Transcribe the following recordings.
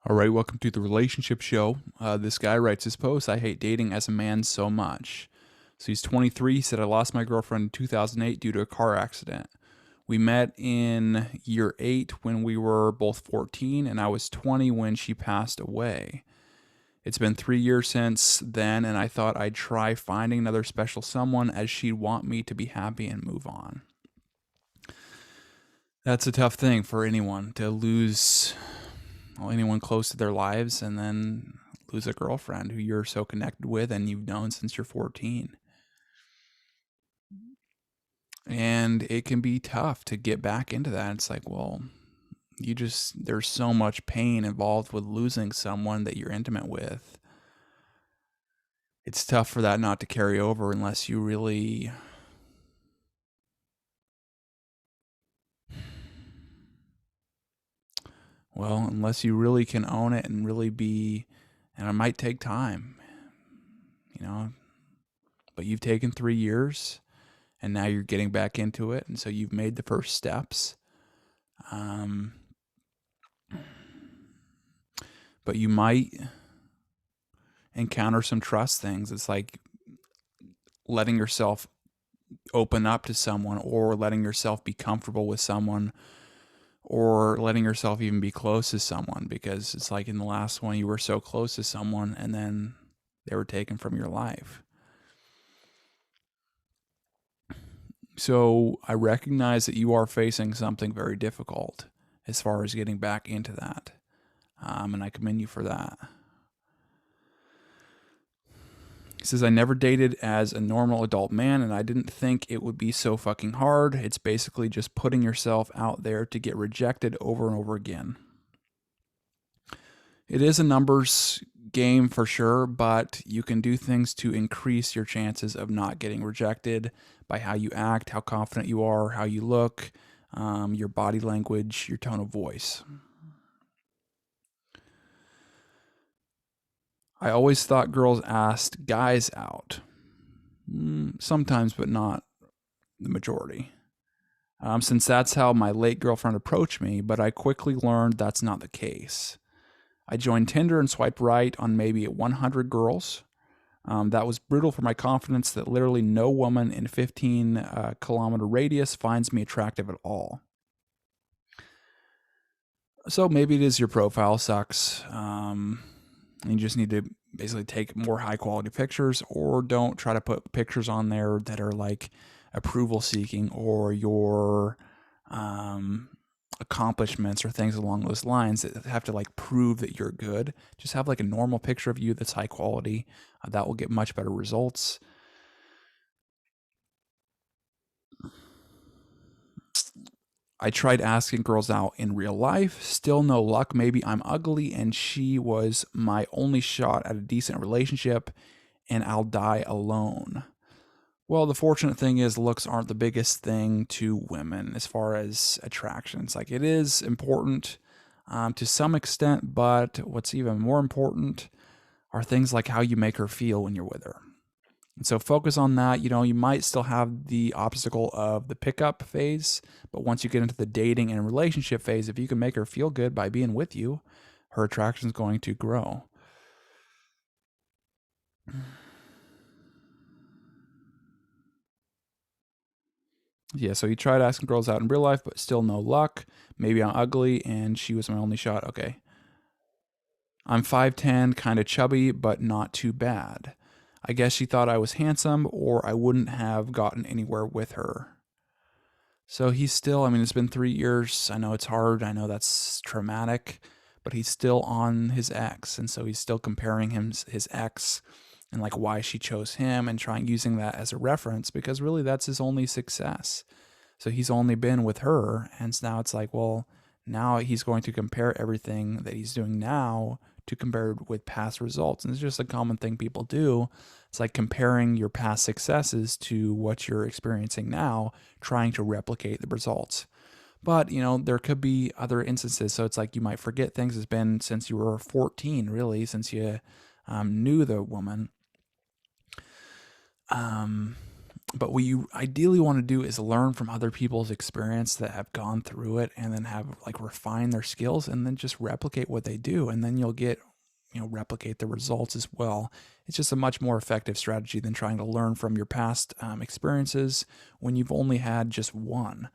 All right, welcome to the relationship show. This guy writes his post, I hate dating as a man so much. So he's 23. He said, I lost my girlfriend in 2008 due to a car accident. We met in year 8 when we were both 14, and I was 20 when she passed away. It's been 3 years since then, and I thought I'd try finding another special someone as she'd want me to be happy and move on. That's a tough thing for anyone to lose, well, anyone close to their lives, and then lose a girlfriend who you're so connected with and you've known since you're 14. And it can be tough to get back into that. It's like, well, there's so much pain involved with losing someone that you're intimate with. It's tough for that not to carry over unless you really, unless you really can own it and really be, and it might take time, you know, but you've taken 3 years and now you're getting back into it. And so you've made the first steps. But you might encounter some trust things. It's like letting yourself open up to someone, or letting yourself be comfortable with someone, or letting yourself even be close to someone, because it's like in the last one you were so close to someone and then they were taken from your life. So I recognize that you are facing something very difficult as far as getting back into that. And I commend you for that. He says, I never dated as a normal adult man, and I didn't think it would be so fucking hard. It's basically just putting yourself out there to get rejected over and over again. It is a numbers game for sure, but you can do things to increase your chances of not getting rejected by how you act, how confident you are, how you look, your body language, your tone of voice. I always thought girls asked guys out. Sometimes, but not the majority. Since that's how my late girlfriend approached me, but I quickly learned that's not the case. I joined Tinder and swiped right on maybe 100 girls. That was brutal for my confidence that literally no woman in a 15-kilometer radius finds me attractive at all. So maybe it is your profile sucks. You just need to basically take more high quality pictures, or don't try to put pictures on there that are like approval seeking, or your accomplishments or things along those lines that have to like prove that you're good. Just have like a normal picture of you that's high quality. That will get much better results. I tried asking girls out in real life, still no luck. Maybe I'm ugly and she was my only shot at a decent relationship, and I'll die alone. Well, the fortunate thing is looks aren't the biggest thing to women as far as attractions. Like, it is important to some extent, but what's even more important are things like how you make her feel when you're with her. And so focus on that. You might still have the obstacle of the pickup phase, but once you get into the dating and relationship phase, if you can make her feel good by being with you, her attraction is going to grow. Yeah, so he tried asking girls out in real life, but still no luck. Maybe I'm ugly and she was my only shot. Okay. I'm 5'10", kind of chubby, but not too bad. I guess she thought I was handsome, or I wouldn't have gotten anywhere with her. So he's still, it's been 3 years. I know it's hard. I know that's traumatic, but he's still on his ex. And so he's still comparing his ex and like why she chose him, and trying using that as a reference, because really that's his only success. So he's only been with her. And now it's like, well, now he's going to compare everything that he's doing now to compared with past results. And it's just a common thing people do. It's like comparing your past successes to what you're experiencing now, trying to replicate the results. But, there could be other instances. So it's like you might forget things. It's been since you were 14, really, since you knew the woman. But what you ideally want to do is learn from other people's experience that have gone through it, and then have like refine their skills, and then just replicate what they do, and then you'll get, replicate the results as well. It's just a much more effective strategy than trying to learn from your past experiences when you've only had just one.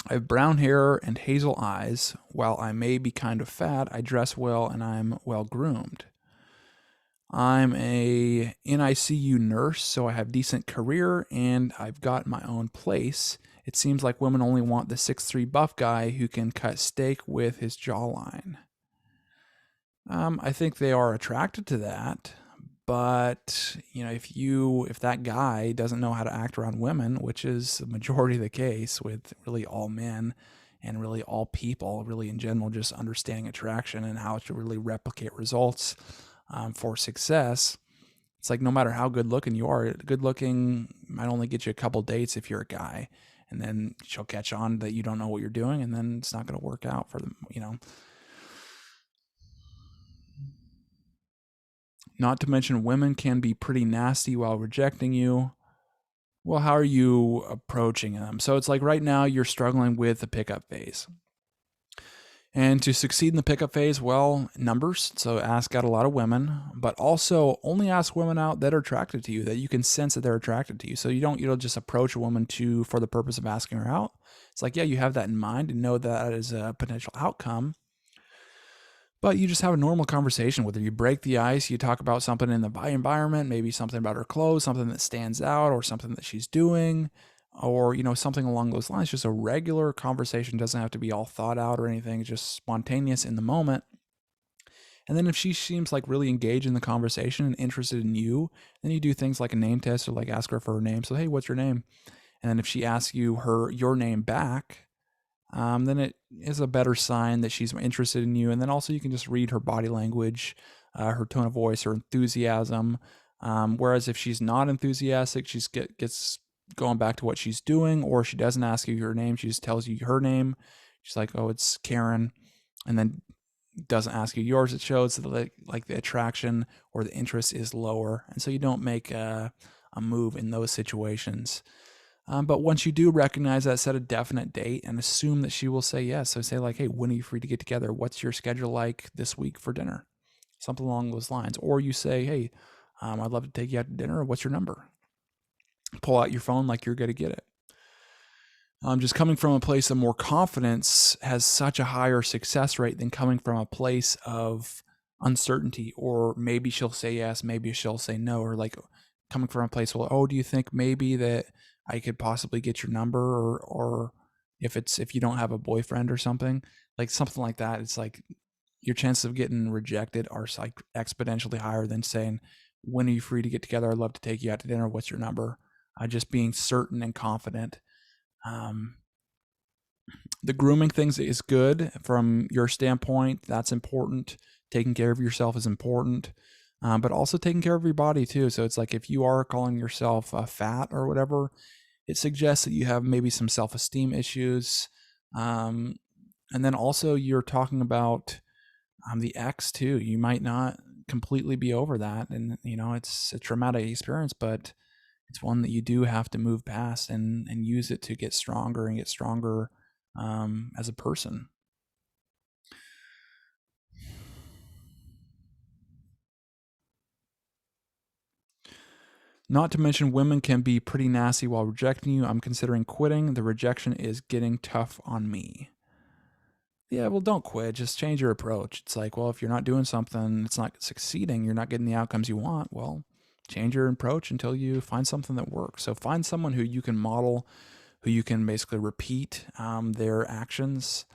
I have brown hair and hazel eyes. While I may be kind of fat, I dress well and I'm well groomed. I'm a NICU nurse, so I have decent career and I've got my own place. It seems like women only want the 6'3" buff guy who can cut steak with his jawline. I think they are attracted to that, but if that guy doesn't know how to act around women, which is the majority of the case with really all men and really all people, really in general, just understanding attraction and how to really replicate results for success. It's like no matter how good looking you are, good looking might only get you a couple dates if you're a guy, and then she'll catch on that you don't know what you're doing, and then it's not going to work out for them. Not to mention, women can be pretty nasty while rejecting you. Well, how are you approaching them? So it's like right now you're struggling with the pickup phase. And to succeed in the pickup phase, well, numbers. So ask out a lot of women, but also only ask women out that are attracted to you, that you can sense that they're attracted to you. So you don't just approach a woman for the purpose of asking her out. It's like, yeah, you have that in mind and know that is a potential outcome. But you just have a normal conversation with her. You break the ice. You talk about something in the environment, maybe something about her clothes, something that stands out, or something that she's doing, or something along those lines. Just a regular conversation. Doesn't have to be all thought out or anything. Just spontaneous in the moment. And then if she seems like really engaged in the conversation and interested in you, then you do things like a name test, or like ask her for her name. So, hey, what's your name? And then if she asks you your name back, then it is a better sign that she's interested in you. And then also you can just read her body language, her tone of voice, her enthusiasm. Whereas if she's not enthusiastic, she gets going back to what she's doing, or she doesn't ask you your name, she just tells you her name. She's like, oh, it's Karen, and then doesn't ask you yours. It shows that like the attraction or the interest is lower, and so you don't make a move in those situations. But once you do recognize that, set a definite date and assume that she will say yes. So say like, hey, when are you free to get together? What's your schedule like this week for dinner? Something along those lines. Or you say, hey, I'd love to take you out to dinner. What's your number? Pull out your phone like you're going to get it. Just coming from a place of more confidence has such a higher success rate than coming from a place of uncertainty, or maybe she'll say yes, maybe she'll say no, or like coming from a place, well, oh, do you think maybe that I could possibly get your number, or if you don't have a boyfriend or something like that. It's like your chances of getting rejected are like exponentially higher than saying, when are you free to get together? I'd love to take you out to dinner. What's your number? Just being certain and confident. The grooming things is good from your standpoint. That's important. Taking care of yourself is important. But also taking care of your body too. So it's like if you are calling yourself fat or whatever, it suggests that you have maybe some self-esteem issues. And then also you're talking about the ex too. You might not completely be over that. And, it's a traumatic experience, but it's one that you do have to move past and use it to get stronger as a person. Not to mention, women can be pretty nasty while rejecting you. I'm considering quitting. The rejection is getting tough on me. Yeah, well, don't quit. Just change your approach. It's like, well, if you're not doing something, it's not succeeding, you're not getting the outcomes you want, well, change your approach until you find something that works. So find someone who you can model, who you can basically repeat their actions,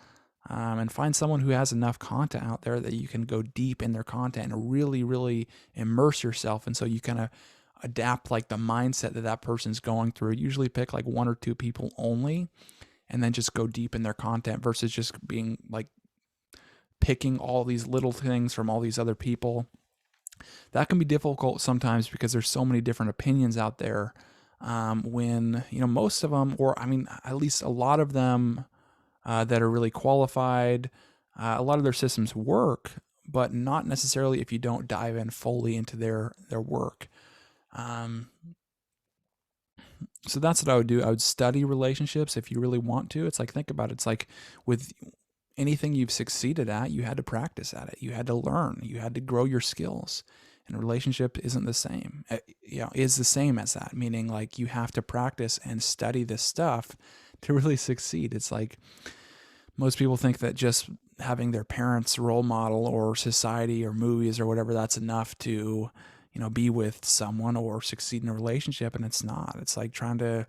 and find someone who has enough content out there that you can go deep in their content and really, really immerse yourself. And so you kind of adapt like the mindset that person's going through. Usually pick like one or two people only, and then just go deep in their content versus just being like picking all these little things from all these other people. That can be difficult sometimes because there's so many different opinions out there. When most of them, or I mean at least a lot of them that are really qualified, a lot of their systems work, but not necessarily if you don't dive in fully into their work. So that's what I would do. I would study relationships if you really want to. It's like, think about it. It's like with anything you've succeeded at, you had to practice at it. You had to learn. You had to grow your skills. And a relationship isn't the same. Is the same as that, meaning like you have to practice and study this stuff to really succeed. It's like most people think that just having their parents' role model or society or movies or whatever, that's enough to, be with someone or succeed in a relationship. And it's not. It's like trying to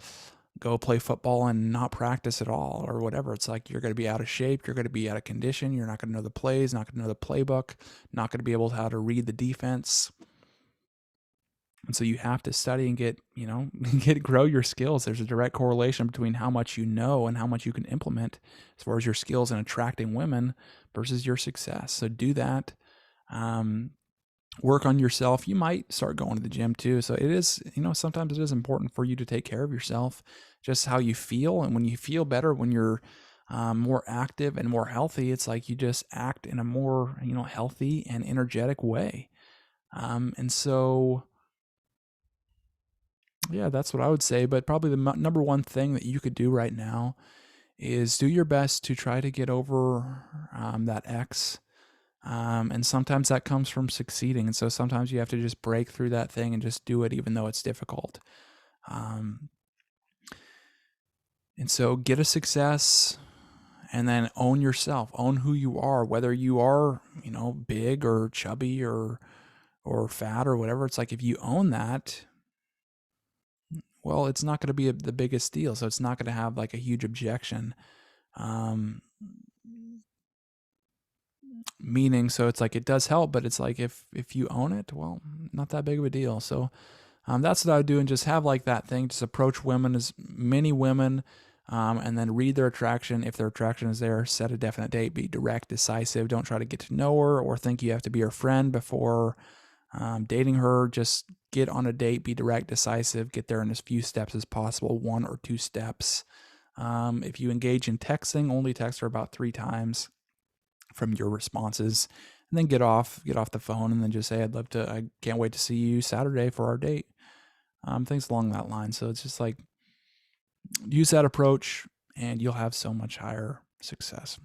go play football and not practice at all or whatever. It's like you're going to be out of shape. You're going to be out of condition. You're not going to know the plays, not going to know the playbook, not going to be able to how to read the defense. And so you have to study and grow your skills. There's a direct correlation between how much you know and how much you can implement as far as your skills in attracting women versus your success. So do that. Work on yourself. You might start going to the gym too. So it is, sometimes it is important for you to take care of yourself, just how you feel. And when you feel better, when you're more active and more healthy, it's like you just act in a more, healthy and energetic way. And so, yeah, that's what I would say. But probably the number one thing that you could do right now is do your best to try to get over that ex. And sometimes that comes from succeeding. And so sometimes you have to just break through that thing and just do it, even though it's difficult. And so get a success and then own yourself, own who you are, whether you are, big or chubby or fat or whatever. It's like, if you own that, well, it's not going to be the biggest deal. So it's not going to have like a huge objection. Meaning, so it's like, it does help, but it's like, if you own it, well, not that big of a deal. So that's what I would do, and just have like that thing, just approach women, as many women, and then read their attraction. If their attraction is there, set a definite date, be direct, decisive. Don't try to get to know her or think you have to be her friend before dating her. Just get on a date, be direct, decisive, get there in as few steps as possible, 1 or 2 steps. If you engage in texting, only text her about 3 times from your responses, and then get off the phone, and then just say, I can't wait to see you Saturday for our date. Things along that line. So it's just like, use that approach and you'll have so much higher success.